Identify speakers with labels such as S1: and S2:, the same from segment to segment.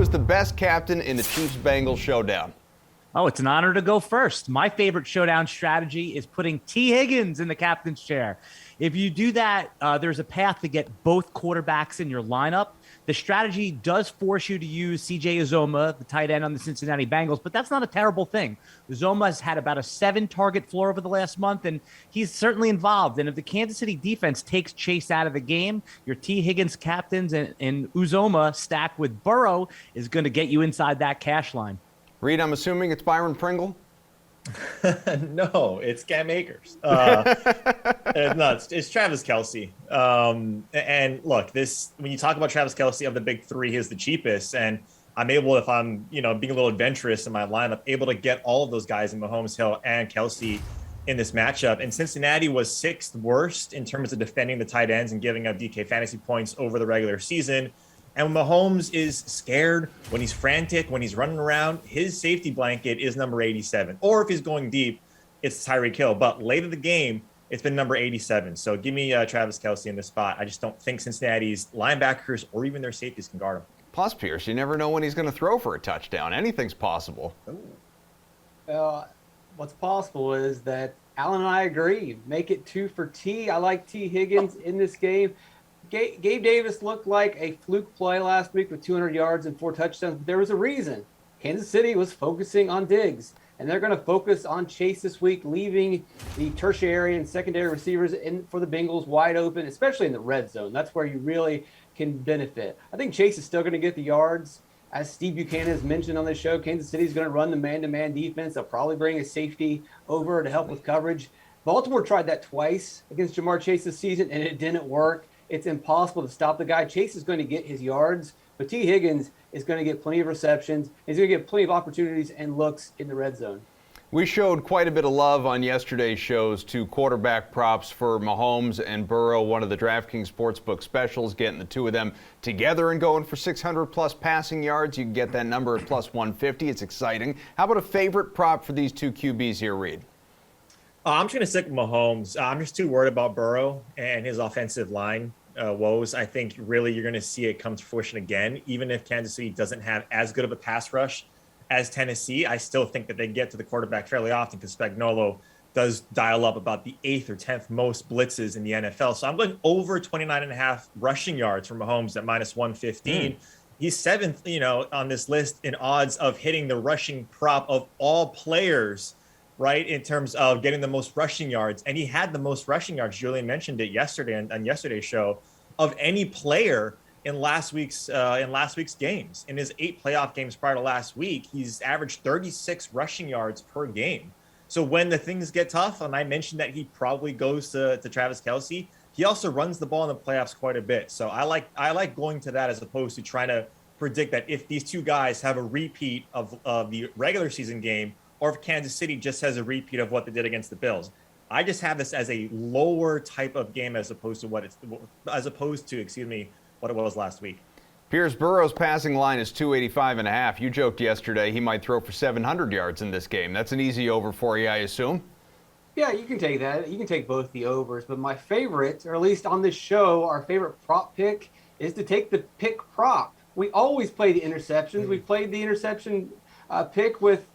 S1: who is the best captain in the Chiefs-Bengals showdown?
S2: Oh, it's an honor to go first. My favorite showdown strategy is putting T. Higgins in the captain's chair. If you do that, there's a path to get both quarterbacks in your lineup. The strategy does force you to use C.J. Uzomah, the tight end on the Cincinnati Bengals, but that's not a terrible thing. Uzomah has had about a 7-target floor over the last month, and he's certainly involved. And if the Kansas City defense takes Chase out of the game, your T. Higgins captains and Uzomah stacked with Burrow is going to get you inside that cash line.
S1: Reid, I'm assuming it's Byron Pringle?
S3: No, it's Cam Akers. It's Travis Kelce. And look, when you talk about Travis Kelce of the big three, he's the cheapest. And I'm able, if I'm being a little adventurous in my lineup, able to get all of those guys in Mahomes, Hill, and Kelce in this matchup. And Cincinnati was 6th worst in terms of defending the tight ends and giving up DK fantasy points over the regular season. And when Mahomes is scared, when he's frantic, when he's running around, his safety blanket is number 87. Or if he's going deep, it's Tyreek Hill. But late in the game, it's been number 87. So give me Travis Kelce in this spot. I just don't think Cincinnati's linebackers or even their safeties can guard him.
S1: Plus, Pearce, you never know when he's going to throw for a touchdown. Anything's possible.
S4: What's possible is that Alan and I agree. Make it 2 for T. I like T. Higgins in this game. Gabe Davis looked like a fluke play last week with 200 yards and 4 touchdowns. But there was a reason. Kansas City was focusing on Diggs, and they're going to focus on Chase this week, leaving the tertiary and secondary receivers for the Bengals wide open, especially in the red zone. That's where you really can benefit. I think Chase is still going to get the yards. As Steve Buchanan has mentioned on this show, Kansas City is going to run the man-to-man defense. They'll probably bring a safety over to help with coverage. Baltimore tried that twice against Jamar Chase this season, and it didn't work. It's impossible to stop the guy. Chase is going to get his yards, but T. Higgins is going to get plenty of receptions. He's going to get plenty of opportunities and looks in the red zone.
S1: We showed quite a bit of love on yesterday's shows to quarterback props for Mahomes and Burrow, one of the DraftKings Sportsbook specials, getting the two of them together and going for 600-plus passing yards. You can get that number at plus 150. It's exciting. How about a favorite prop for these two QBs here, Reid?
S3: I'm just going to stick with Mahomes. I'm just too worried about Burrow and his offensive line woes. I think really you're going to see it come to fruition again. Even if Kansas City doesn't have as good of a pass rush as Tennessee, I still think that they get to the quarterback fairly often because Spagnuolo does dial up about the 8th or 10th most blitzes in the NFL. So I'm going over 29.5 rushing yards for Mahomes at minus 115. He's 7th, on this list in odds of hitting the rushing prop of all players, right, in terms of getting the most rushing yards. And he had the most rushing yards. Julian mentioned it yesterday on yesterday's show of any player in last week's games. In his 8 playoff games prior to last week, he's averaged 36 rushing yards per game. So when the things get tough, and I mentioned that he probably goes to Travis Kelce, he also runs the ball in the playoffs quite a bit. So I like going to that as opposed to trying to predict that if these two guys have a repeat of the regular season game, or if Kansas City just has a repeat of what they did against the Bills. I just have this as a lower type of game as opposed to what it was last week.
S1: Pearce, Burrow's passing line is 285.5. You joked yesterday he might throw for 700 yards in this game. That's an easy over for you, I assume?
S4: Yeah, you can take that. You can take both the overs. But my favorite, or at least on this show, our favorite prop pick is to take the pick prop. We always play the interceptions. We played the interception pick with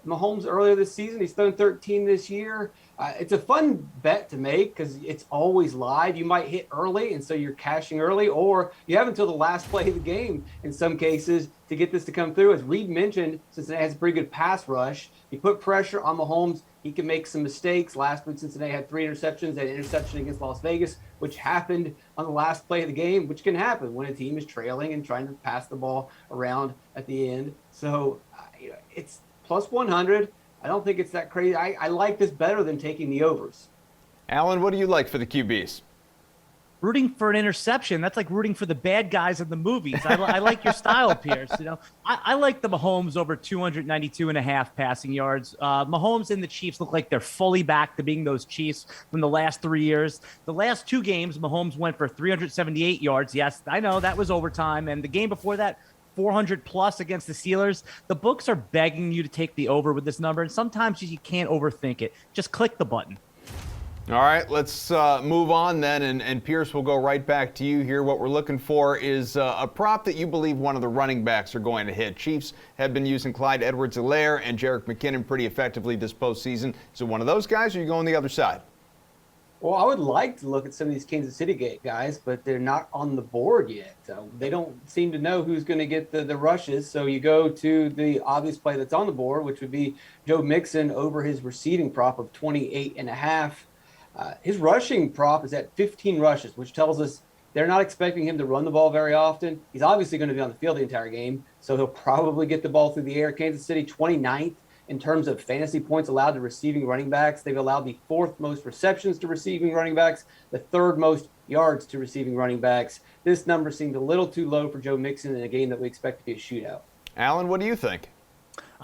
S4: Mahomes earlier this season. He's thrown 13 this year. It's a fun bet to make because it's always live. You might hit early, and so you're cashing early, or you have until the last play of the game in some cases to get this to come through. As Reid mentioned, Cincinnati has a pretty good pass rush. You put pressure on Mahomes, he can make some mistakes. Last week, Cincinnati had 3 interceptions, an interception against Las Vegas, which happened on the last play of the game, which can happen when a team is trailing and trying to pass the ball around at the end. So it's plus 100. I don't think it's that crazy. I like this better than taking the overs.
S1: Alan, what do you like for the QBs?
S2: Rooting for an interception, that's like rooting for the bad guys in the movies. I like your style, Pearce. I like the Mahomes over 292.5 passing yards. Mahomes and the Chiefs look like they're fully back to being those Chiefs from the last 3 years. The last 2 games, Mahomes went for 378 yards. Yes, I know that was overtime. And the game before that, 400 plus against the Steelers. The books are begging you to take the over with this number, and sometimes you can't overthink it. Just click the button.
S1: All right, let's move on then, and Pearce, will go right back to you here. What we're looking for is a prop that you believe one of the running backs are going to hit. Chiefs have been using Clyde Edwards-Helaire and Jerick McKinnon pretty effectively this postseason. Is it one of those guys, or are you going the other side?
S4: Well, I would like to look at some of these Kansas City guys, but they're not on the board yet. They don't seem to know who's going to get the rushes. So you go to the obvious play that's on the board, which would be Joe Mixon over his receiving prop of 28.5. His rushing prop is at 15 rushes, which tells us they're not expecting him to run the ball very often. He's obviously going to be on the field the entire game, so he'll probably get the ball through the air. Kansas City 29th in terms of fantasy points allowed to receiving running backs. They've allowed the 4th most receptions to receiving running backs, the 3rd most yards to receiving running backs. This number seemed a little too low for Joe Mixon in a game that we expect to be a shootout.
S1: Alan, what do you think?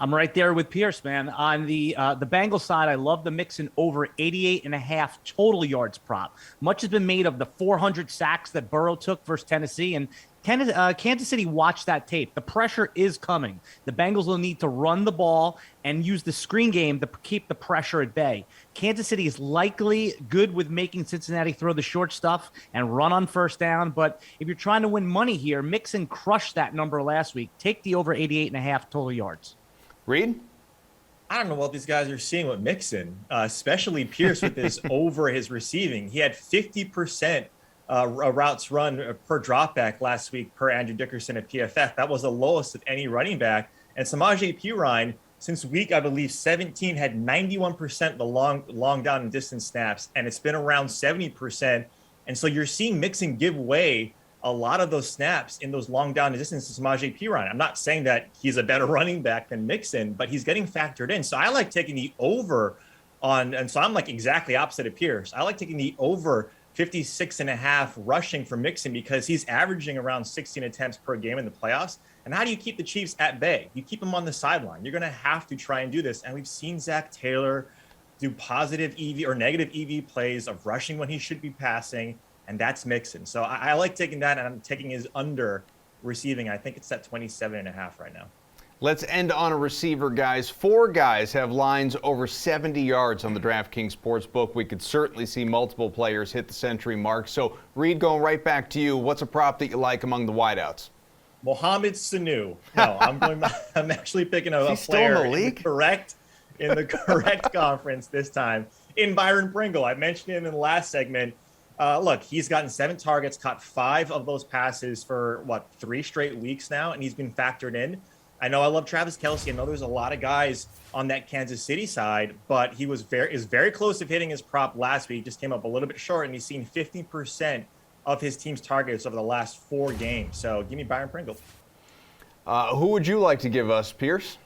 S2: I'm right there with Pearce, man. On the Bengals side, I love the Mixon over 88.5 total yards prop. Much has been made of the 400 sacks that Burrow took versus Tennessee, and Kansas City watched that tape. The pressure is coming. The Bengals will need to run the ball and use the screen game to keep the pressure at bay. Kansas City is likely good with making Cincinnati throw the short stuff and run on first down, but if you're trying to win money here, Mixon crushed that number last week. Take the over 88.5 total yards.
S1: Reid?
S3: I don't know what these guys are seeing with Mixon, especially Pearce with his over his receiving. He had 50% routes run per dropback last week per Andrew Dickerson at PFF. That was the lowest of any running back. And Samaje Perine, since week, I believe, 17, had 91% the long down and distance snaps, and it's been around 70%. And so you're seeing Mixon give away a lot of those snaps in those long down and distance to Samaje Perine. I'm not saying that he's a better running back than Mixon, but he's getting factored in. So I like taking the over on, and so I'm like exactly opposite of Pearce. I like taking the over 56.5 rushing for Mixon because he's averaging around 16 attempts per game in the playoffs. And how do you keep the Chiefs at bay? You keep them on the sideline. You're going to have to try and do this. And we've seen Zach Taylor do positive EV or negative EV plays of rushing when he should be passing, and that's Mixon. So I like taking that, and I'm taking his under receiving. I think it's at 27.5 right now.
S1: Let's end on a receiver, guys. 4 guys have lines over 70 yards on the DraftKings Sportsbook. We could certainly see multiple players hit the century mark. So, Reid, going right back to you, what's a prop that you like among the wideouts?
S3: Mohamed Sanu. No, I'm actually picking a player in the correct conference this time. In Byron Pringle, I mentioned him in the last segment. Look, he's gotten 7 targets, caught 5 of those passes for 3 straight weeks now, and he's been factored in. I know I love Travis Kelce. I know there's a lot of guys on that Kansas City side, but he is very close to hitting his prop last week. Just came up a little bit short, and he's seen 50% of his team's targets over the last 4 games. So give me Byron Pringles.
S1: Who would you like to give us, Pearce?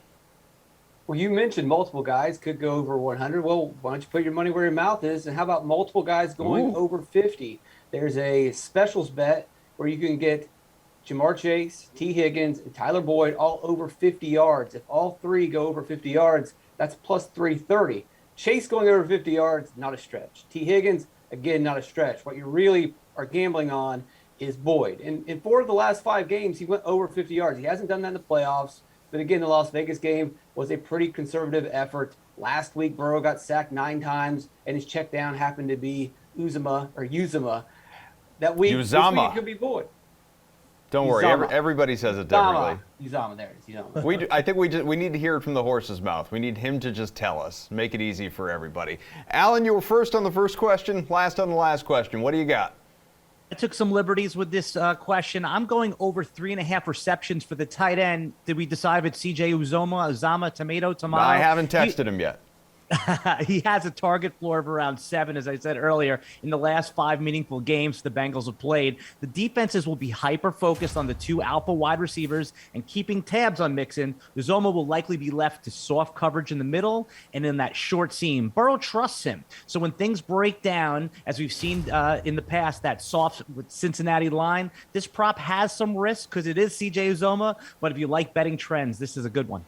S4: Well, you mentioned multiple guys could go over 100. Well, why don't you put your money where your mouth is? And how about multiple guys going over 50? There's a specials bet where you can get Jamar Chase, T. Higgins, and Tyler Boyd all over 50 yards. If all 3 go over 50 yards, that's plus 330. Chase going over 50 yards, not a stretch. T. Higgins, again, not a stretch. What you really are gambling on is Boyd. And in 4 of the last 5 games, he went over 50 yards. He hasn't done that in the playoffs. But again, the Las Vegas game was a pretty conservative effort. Last week, Burrow got sacked 9 times, and his check down happened to be Uzama. That week, this week it could be Boyd.
S1: Don't worry, everybody says it differently.
S4: Uzama, there it is. Uzama.
S1: I think we need to hear it from the horse's mouth. We need him to just tell us. Make it easy for everybody. Alan, you were first on the first question, last on the last question. What do you got?
S2: I took some liberties with this question. I'm going over 3.5 receptions for the tight end. Did we decide if it's CJ Uzama, tomato?
S1: I haven't texted him yet.
S2: He has a target floor of around 7, as I said earlier, in the last 5 meaningful games the Bengals have played. The defenses will be hyper-focused on the 2 alpha wide receivers and keeping tabs on Mixon. Uzoma will likely be left to soft coverage in the middle and in that short seam. Burrow trusts him. So when things break down, as we've seen in the past, that soft with Cincinnati line, this prop has some risk because it is CJ Uzoma. But if you like betting trends, this is a good one.